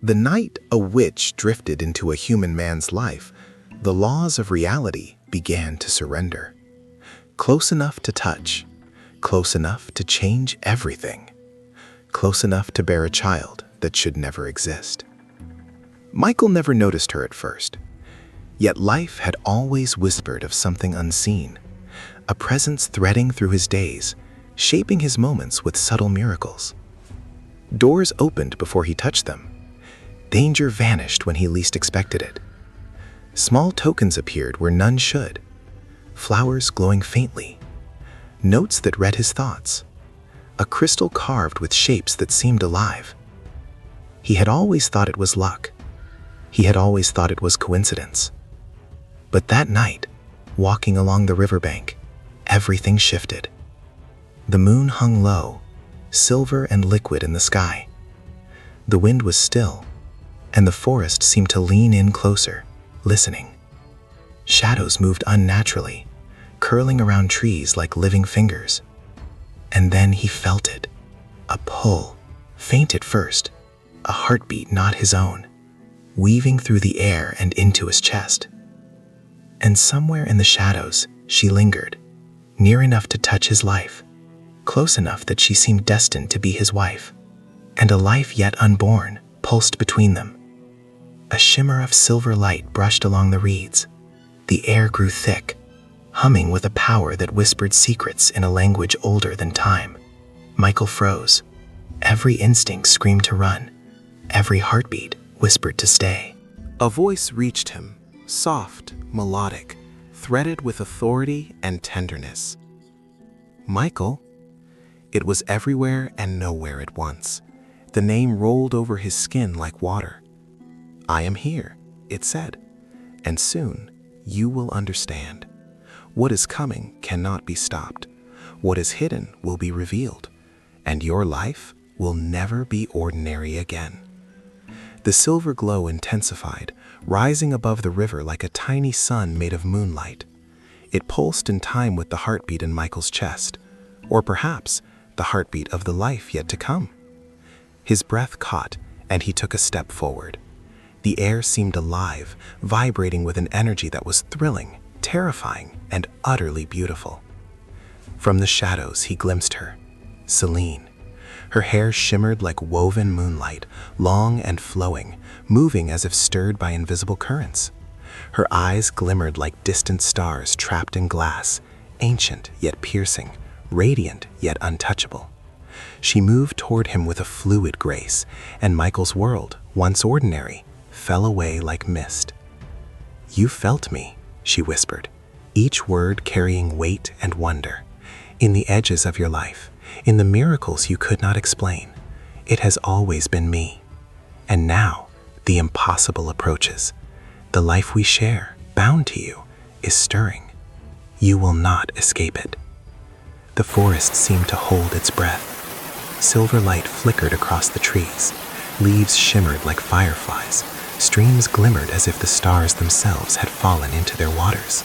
The night a witch drifted into a human man's life, the laws of reality began to surrender. Close enough to touch, close enough to change everything, close enough to bear a child that should never exist. Michael never noticed her at first, yet life had always whispered of something unseen, a presence threading through his days, shaping his moments with subtle miracles. Doors opened before he touched them. Danger vanished when he least expected it. Small tokens appeared where none should, flowers glowing faintly, notes that read his thoughts, a crystal carved with shapes that seemed alive. He had always thought it was luck. He had always thought it was coincidence. But that night, walking along the riverbank, everything shifted. The moon hung low, silver and liquid in the sky. The wind was still, and the forest seemed to lean in closer, listening. Shadows moved unnaturally, curling around trees like living fingers. And then he felt it, a pull, faint at first, a heartbeat not his own, weaving through the air and into his chest. And somewhere in the shadows, she lingered, near enough to touch his life, close enough that she seemed destined to be his wife, and a life yet unborn pulsed between them. A shimmer of silver light brushed along the reeds. The air grew thick, humming with a power that whispered secrets in a language older than time. Michael froze. Every instinct screamed to run. Every heartbeat whispered to stay. A voice reached him, soft, melodic, threaded with authority and tenderness. Michael. It was everywhere and nowhere at once. The name rolled over his skin like water. "I am here," it said, "and soon you will understand. What is coming cannot be stopped. What is hidden will be revealed, and your life will never be ordinary again." The silver glow intensified, rising above the river like a tiny sun made of moonlight. It pulsed in time with the heartbeat in Michael's chest, or perhaps the heartbeat of the life yet to come. His breath caught, and he took a step forward. The air seemed alive, vibrating with an energy that was thrilling, terrifying, and utterly beautiful. From the shadows he glimpsed her, Celine. Her hair shimmered like woven moonlight, long and flowing, moving as if stirred by invisible currents. Her eyes glimmered like distant stars trapped in glass, ancient yet piercing, radiant yet untouchable. She moved toward him with a fluid grace, and Michael's world, once ordinary, fell away like mist. "You felt me," she whispered, each word carrying weight and wonder. "In the edges of your life, in the miracles you could not explain, it has always been me. And now, the impossible approaches. The life we share, bound to you, is stirring. You will not escape it." The forest seemed to hold its breath. Silver light flickered across the trees. Leaves shimmered like fireflies. Streams glimmered as if the stars themselves had fallen into their waters.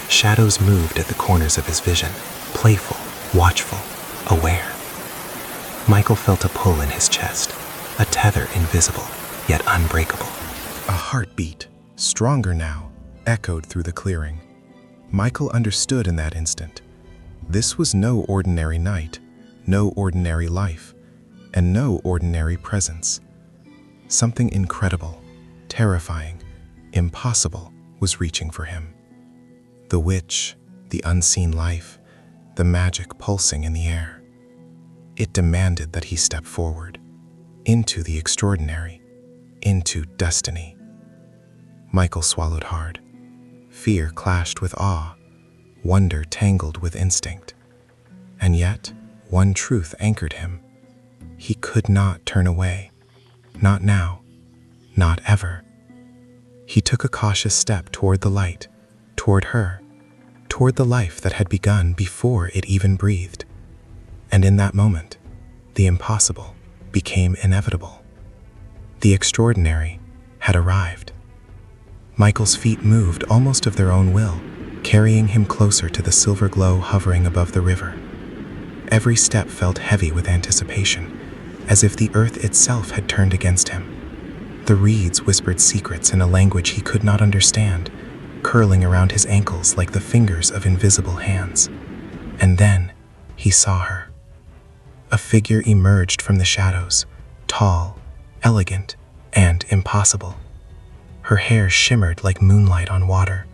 Shadows moved at the corners of his vision, playful, watchful, aware. Michael felt a pull in his chest, a tether invisible, yet unbreakable. A heartbeat, stronger now, echoed through the clearing. Michael understood in that instant. This was no ordinary night, no ordinary life, and no ordinary presence. Something incredible, terrifying, impossible was reaching for him. The witch, the unseen life, the magic pulsing in the air. It demanded that he step forward, into the extraordinary, into destiny. Michael swallowed hard. Fear clashed with awe, wonder tangled with instinct. And yet, one truth anchored him. He could not turn away. Not now. Not ever. He took a cautious step toward the light, toward her, toward the life that had begun before it even breathed. And in that moment, the impossible became inevitable. The extraordinary had arrived. Michael's feet moved almost of their own will, carrying him closer to the silver glow hovering above the river. Every step felt heavy with anticipation, as if the earth itself had turned against him. The reeds whispered secrets in a language he could not understand, curling around his ankles like the fingers of invisible hands. And then he saw her. A figure emerged from the shadows, tall, elegant, and impossible. Her hair shimmered like moonlight on water,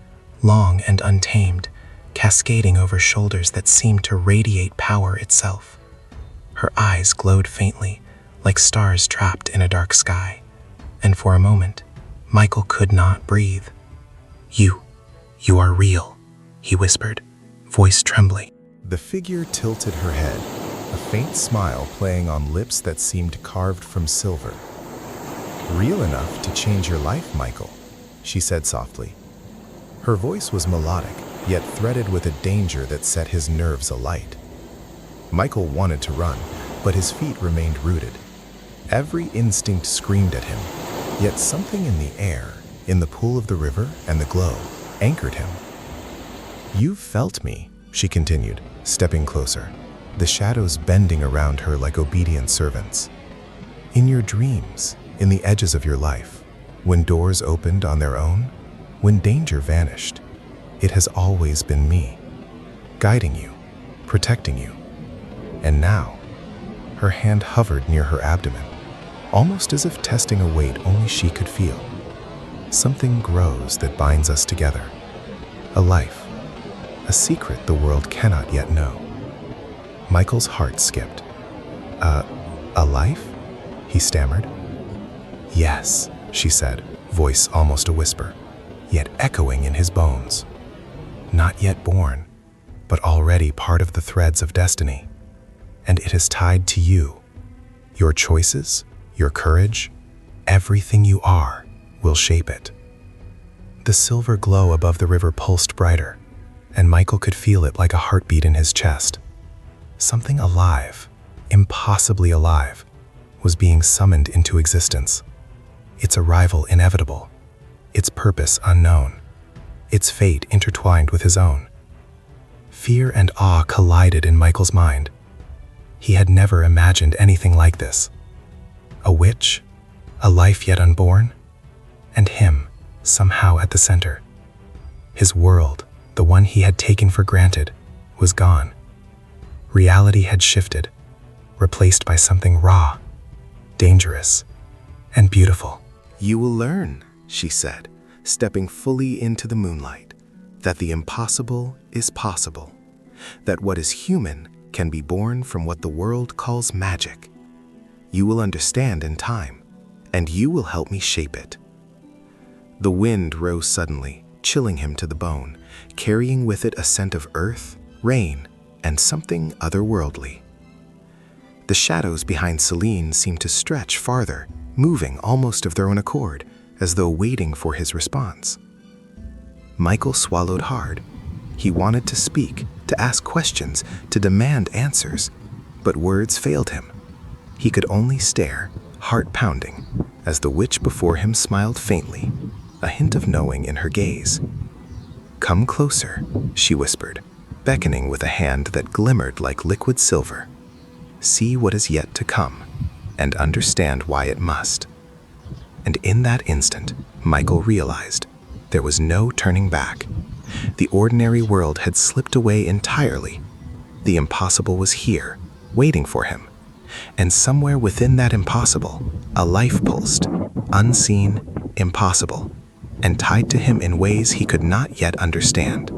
long and untamed, cascading over shoulders that seemed to radiate power itself. Her eyes glowed faintly, like stars trapped in a dark sky, and for a moment, Michael could not breathe. You are real," he whispered, voice trembling. The figure tilted her head, a faint smile playing on lips that seemed carved from silver. "Real enough to change your life, Michael," she said softly. Her voice was melodic, yet threaded with a danger that set his nerves alight. Michael wanted to run, but his feet remained rooted. Every instinct screamed at him, yet something in the air, in the pool of the river and the glow, anchored him. "You've felt me," she continued, stepping closer, the shadows bending around her like obedient servants. "In your dreams, in the edges of your life, when doors opened on their own, when danger vanished, it has always been me, guiding you, protecting you. And now," her hand hovered near her abdomen, almost as if testing a weight only she could feel. "Something grows that binds us together. A life, a secret the world cannot yet know." Michael's heart skipped. A life?" he stammered. "Yes," she said, voice almost a whisper, yet echoing in his bones. "Not yet born, but already part of the threads of destiny. And it is tied to you. Your choices, your courage, everything you are will shape it." The silver glow above the river pulsed brighter, and Michael could feel it like a heartbeat in his chest. Something alive, impossibly alive, was being summoned into existence. Its arrival inevitable, its purpose unknown, its fate intertwined with his own. Fear and awe collided in Michael's mind. He had never imagined anything like this. A witch, a life yet unborn, and him, somehow at the center. His world, the one he had taken for granted, was gone. Reality had shifted, replaced by something raw, dangerous, and beautiful. "You will learn," she said, stepping fully into the moonlight, "that the impossible is possible, that what is human can be born from what the world calls magic. You will understand in time, and you will help me shape it." The wind rose suddenly, chilling him to the bone, carrying with it a scent of earth, rain, and something otherworldly. The shadows behind Celine seemed to stretch farther, moving almost of their own accord, as though waiting for his response. Michael swallowed hard. He wanted to speak, to ask questions, to demand answers, but words failed him. He could only stare, heart pounding, as the witch before him smiled faintly, a hint of knowing in her gaze. "Come closer," she whispered, beckoning with a hand that glimmered like liquid silver. "See what is yet to come, and understand why it must." And in that instant, Michael realized there was no turning back. The ordinary world had slipped away entirely. The impossible was here, waiting for him. And somewhere within that impossible, a life pulsed, unseen, impossible, and tied to him in ways he could not yet understand.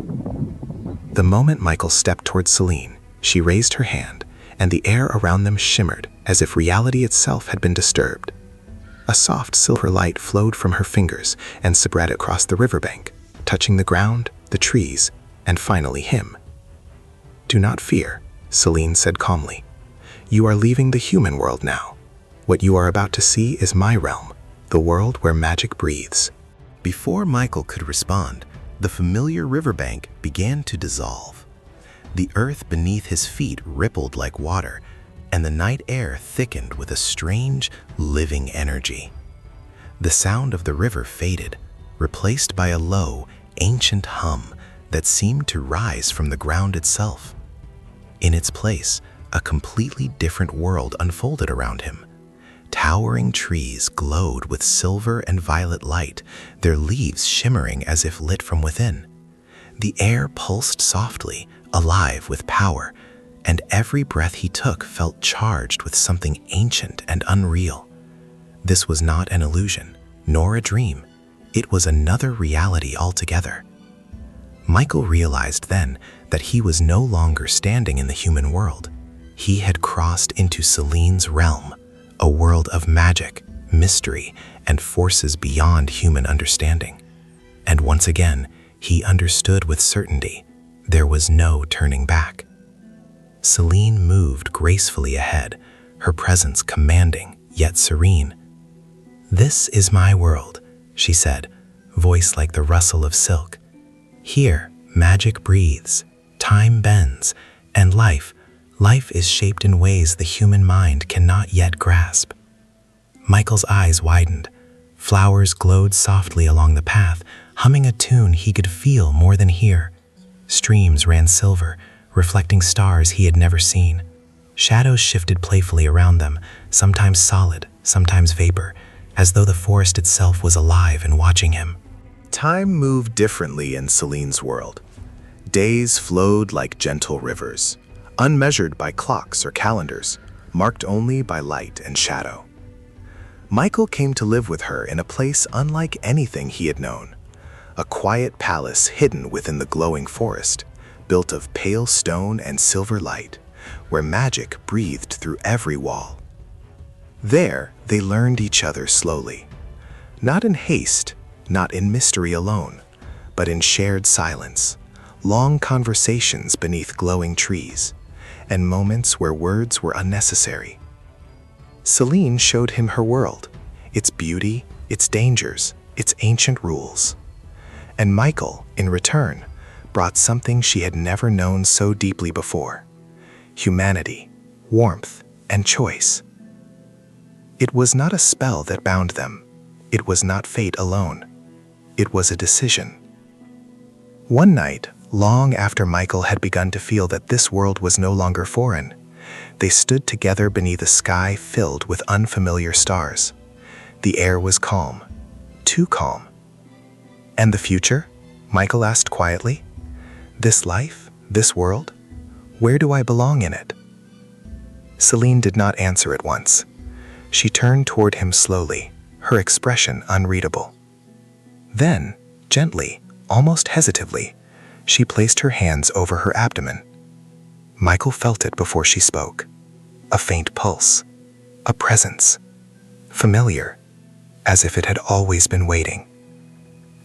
The moment Michael stepped towards Celine, she raised her hand, and the air around them shimmered as if reality itself had been disturbed. A soft silver light flowed from her fingers and spread across the riverbank, touching the ground, the trees, and finally him. "Do not fear," Celine said calmly. "You are leaving the human world now. What you are about to see is my realm, the world where magic breathes." Before Michael could respond, the familiar riverbank began to dissolve. The earth beneath his feet rippled like water, and the night air thickened with a strange, living energy. The sound of the river faded, replaced by a low, ancient hum that seemed to rise from the ground itself. In its place, a completely different world unfolded around him, Towering trees glowed with silver and violet light, their leaves shimmering as if lit from within. The air pulsed softly, alive with power, and every breath he took felt charged with something ancient and unreal. This was not an illusion, nor a dream. It was another reality altogether. Michael realized then that he was no longer standing in the human world. He had crossed into Celine's realm, a world of magic, mystery, and forces beyond human understanding. And once again, he understood with certainty there was no turning back. Celine moved gracefully ahead, her presence commanding yet serene. "This is my world," she said, voice like the rustle of silk. "Here, magic breathes, time bends, and life is shaped in ways the human mind cannot yet grasp." Michael's eyes widened. Flowers glowed softly along the path, humming a tune he could feel more than hear. Streams ran silver, reflecting stars he had never seen. Shadows shifted playfully around them, sometimes solid, sometimes vapor, as though the forest itself was alive and watching him. Time moved differently in Celine's world. Days flowed like gentle rivers, unmeasured by clocks or calendars, marked only by light and shadow. Michael came to live with her in a place unlike anything he had known, a quiet palace hidden within the glowing forest, built of pale stone and silver light, where magic breathed through every wall. There, they learned each other slowly, not in haste, not in mystery alone, but in shared silence, long conversations beneath glowing trees, and moments where words were unnecessary. Celine showed him her world, its beauty, its dangers, its ancient rules. And Michael, in return, brought something she had never known so deeply before: humanity, warmth, and choice. It was not a spell that bound them. It was not fate alone. It was a decision. One night, long after Michael had begun to feel that this world was no longer foreign, they stood together beneath a sky filled with unfamiliar stars. The air was calm, too calm. "And the future?" Michael asked quietly. "This life, this world, where do I belong in it?" Celine did not answer at once. She turned toward him slowly, her expression unreadable. Then, gently, almost hesitatively, she placed her hands over her abdomen. Michael felt it before she spoke. A faint pulse, a presence, familiar, as if it had always been waiting.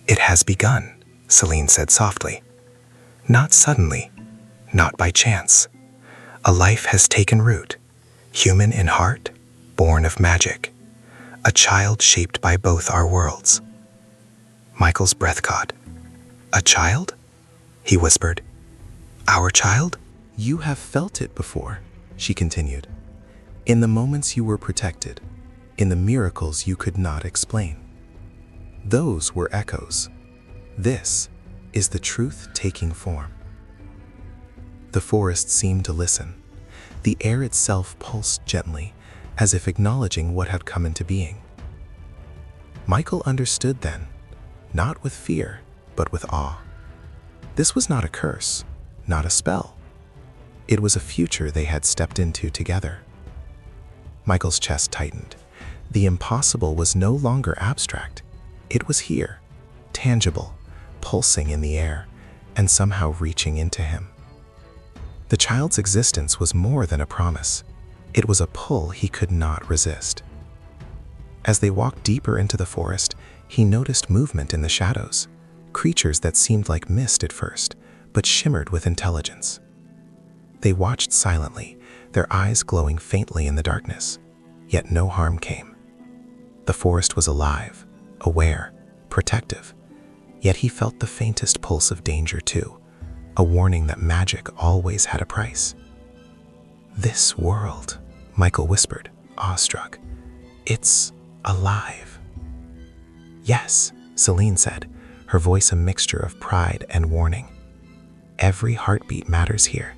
"It has begun," Celine said softly. "Not suddenly, not by chance. A life has taken root, human in heart, born of magic. A child shaped by both our worlds." Michael's breath caught. "A child?" he whispered. "Our child?" "You have felt it before," she continued. "In the moments you were protected, in the miracles you could not explain. Those were echoes. This is the truth taking form." The forest seemed to listen. The air itself pulsed gently, as if acknowledging what had come into being. Michael understood then, not with fear, but with awe. This was not a curse, not a spell. It was a future they had stepped into together. Michael's chest tightened. The impossible was no longer abstract. It was here, tangible, pulsing in the air, and somehow reaching into him. The child's existence was more than a promise. It was a pull he could not resist. As they walked deeper into the forest, he noticed movement in the shadows, creatures that seemed like mist at first, but shimmered with intelligence. They watched silently, their eyes glowing faintly in the darkness, yet no harm came. The forest was alive, aware, protective, yet he felt the faintest pulse of danger too, a warning that magic always had a price. "This world," Michael whispered, awestruck. "It's alive." "Yes," Celine said, her voice a mixture of pride and warning. "Every heartbeat matters here.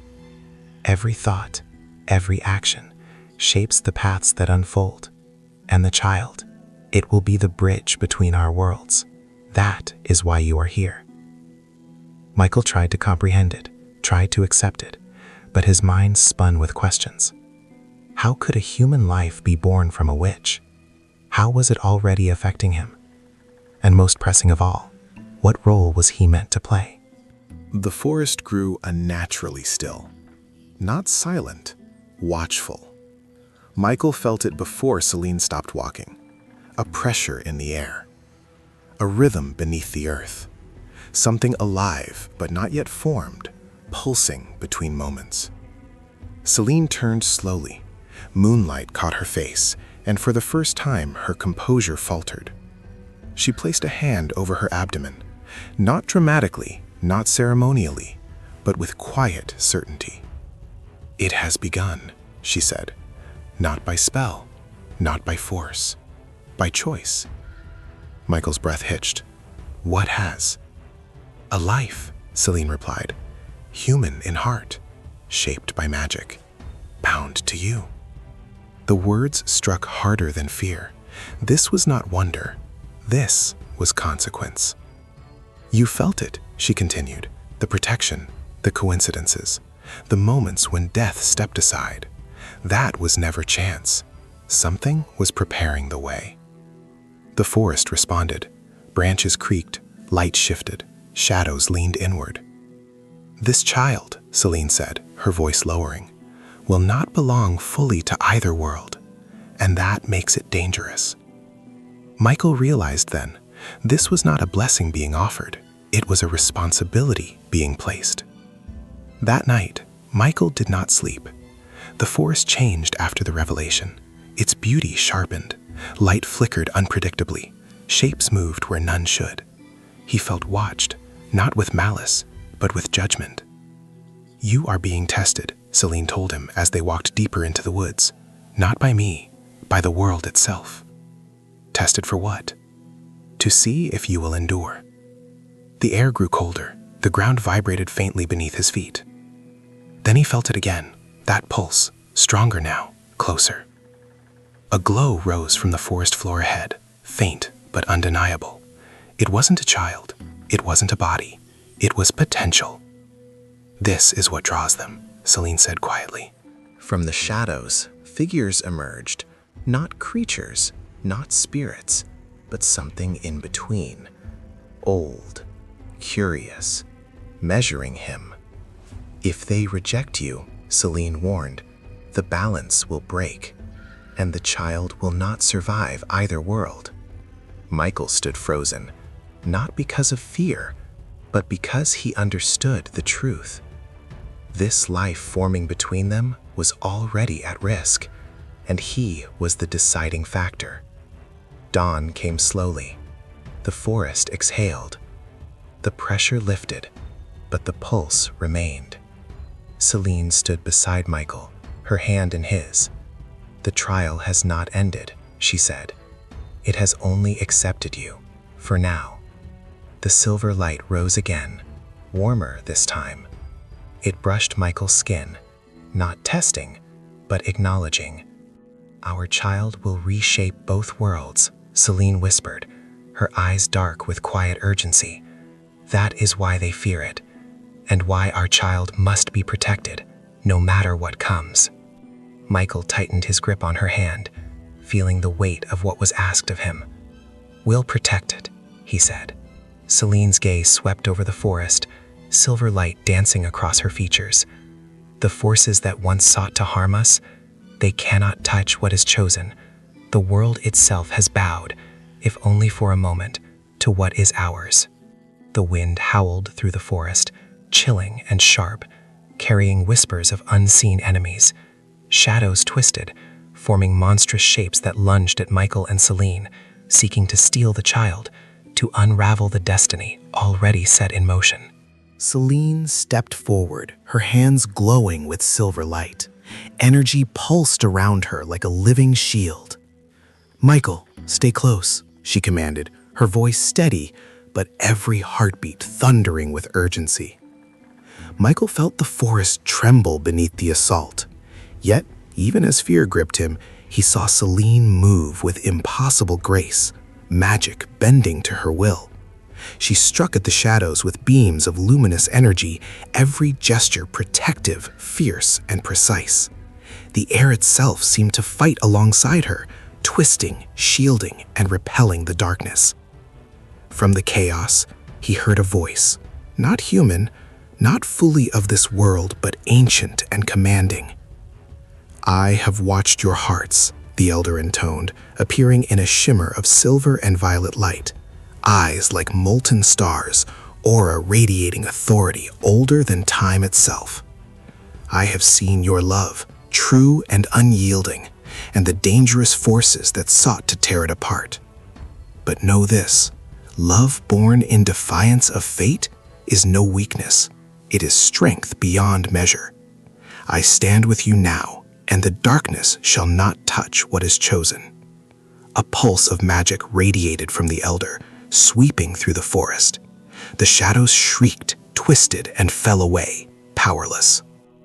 Every thought, every action shapes the paths that unfold. and the child. It will be the bridge between our worlds. That is why you are here." Michael tried to comprehend it, tried to accept it, but his mind spun with questions. How could a human life be born from a witch? How was it already affecting him? And most pressing of all, what role was he meant to play? The forest grew unnaturally still. Not silent, watchful. Michael felt it before Celine stopped walking. A pressure in the air. A rhythm beneath the earth. Something alive but not yet formed, pulsing between moments. Celine turned slowly. Moonlight caught her face, and for the first time her composure faltered. She placed a hand over her abdomen, not dramatically, not ceremonially, but with quiet certainty. "It has begun," she said, "not by spell, not by force, by choice." Michael's breath hitched. "What has?" "A life," Celine replied, "human in heart, shaped by magic, bound to you." The words struck harder than fear. This was not wonder. This was consequence. "You felt it," she continued, "the protection, the coincidences, the moments when death stepped aside. That was never chance. Something was preparing the way." The forest responded. Branches creaked, light shifted, shadows leaned inward. "This child," Celine said, her voice lowering, "will not belong fully to either world, and that makes it dangerous." Michael realized then, this was not a blessing being offered, it was a responsibility being placed. That night, Michael did not sleep. The forest changed after the revelation. Its beauty sharpened, light flickered unpredictably, shapes moved where none should. He felt watched, not with malice, but with judgment. "You are being tested," Celine told him as they walked deeper into the woods. "Not by me, by the world itself." "Tested for what?" "To see if you will endure." The air grew colder. The ground vibrated faintly beneath his feet. Then he felt it again, that pulse, stronger now, closer. A glow rose from the forest floor ahead, faint but undeniable. It wasn't a child. It wasn't a body. It was potential. "This is what draws them," Celine said quietly. From the shadows, figures emerged, not creatures, not spirits, but something in between. Old, curious, measuring him. "If they reject you," Celine warned, "the balance will break, and the child will not survive either world." Michael stood frozen, not because of fear, but because he understood the truth. This life forming between them was already at risk, and he was the deciding factor. Dawn came slowly. The forest exhaled. The pressure lifted, but the pulse remained. Celine stood beside Michael, her hand in his. "The trial has not ended," she said. "It has only accepted you, for now." The silver light rose again, warmer this time. It brushed Michael's skin, not testing, but acknowledging. "Our child will reshape both worlds," Celine whispered, her eyes dark with quiet urgency. "That is why they fear it, and why our child must be protected, no matter what comes." Michael tightened his grip on her hand, feeling the weight of what was asked of him. "We'll protect it," he said. Celine's gaze swept over the forest, silver light dancing across her features. "The forces that once sought to harm us, they cannot touch what is chosen. The world itself has bowed, if only for a moment, to what is ours." The wind howled through the forest, chilling and sharp, carrying whispers of unseen enemies. Shadows twisted, forming monstrous shapes that lunged at Michael and Celine, seeking to steal the child, to unravel the destiny already set in motion. Celine stepped forward, her hands glowing with silver light. Energy pulsed around her like a living shield. "Michael, stay close," she commanded, her voice steady, but every heartbeat thundering with urgency. Michael felt the forest tremble beneath the assault. Yet, even as fear gripped him, he saw Celine move with impossible grace, magic bending to her will. She struck at the shadows with beams of luminous energy, every gesture protective, fierce, and precise. The air itself seemed to fight alongside her, twisting, shielding, and repelling the darkness. From the chaos, he heard a voice, not human, not fully of this world, but ancient and commanding. "I have watched your hearts," the elder intoned, appearing in a shimmer of silver and violet light. Eyes like molten stars, aura radiating authority older than time itself. "I have seen your love, true and unyielding, and the dangerous forces that sought to tear it apart. But know this, love born in defiance of fate is no weakness. It is strength beyond measure. I stand with you now, and the darkness shall not touch what is chosen." A pulse of magic radiated from the elder, sweeping through the forest. The shadows shrieked, twisted, and fell away, powerless.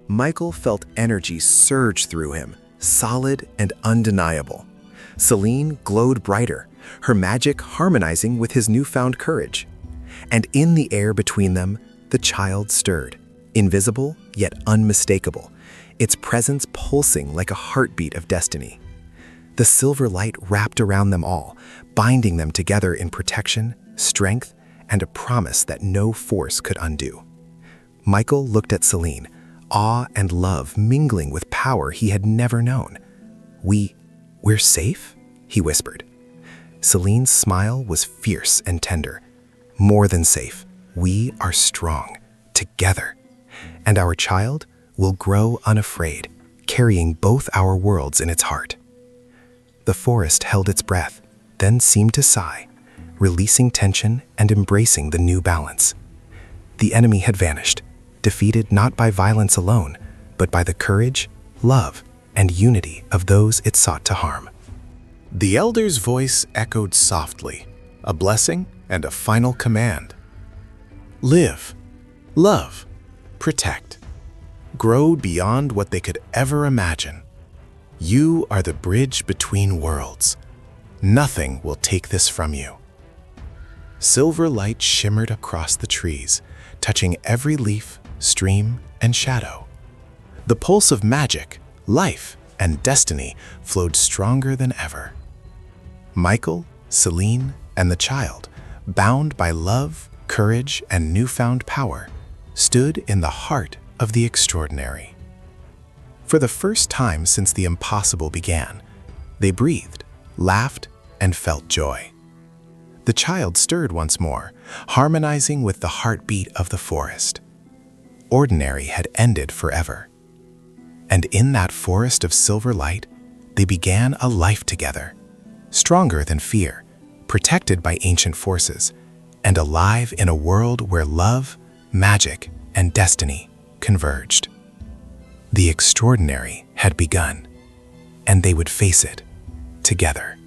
Michael felt energy surge through him, solid and undeniable. Celine glowed brighter, her magic harmonizing with his newfound courage. And in the air between them, the child stirred, invisible yet unmistakable, its presence pulsing like a heartbeat of destiny. The silver light wrapped around them all, binding them together in protection, strength, and a promise that no force could undo. Michael looked at Celine, awe and love mingling with power he had never known. We're safe?" he whispered. Celine's smile was fierce and tender. "More than safe, we are strong, together. And our child will grow unafraid, carrying both our worlds in its heart." The forest held its breath, then seemed to sigh, releasing tension and embracing the new balance. The enemy had vanished, defeated not by violence alone, but by the courage, love, and unity of those it sought to harm. The elder's voice echoed softly, a blessing and a final command. "Live, love, protect, grow beyond what they could ever imagine. You are the bridge between worlds. Nothing will take this from you." Silver light shimmered across the trees, touching every leaf, stream, and shadow. The pulse of magic, life, and destiny flowed stronger than ever. Michael, Celine, and the child, bound by love, courage, and newfound power, stood in the heart of the extraordinary. For the first time since the impossible began, they breathed, laughed, and felt joy. The child stirred once more, harmonizing with the heartbeat of the forest. Ordinary had ended forever. And in that forest of silver light, they began a life together, stronger than fear, protected by ancient forces, and alive in a world where love, magic, and destiny converged. The extraordinary had begun, and they would face it together.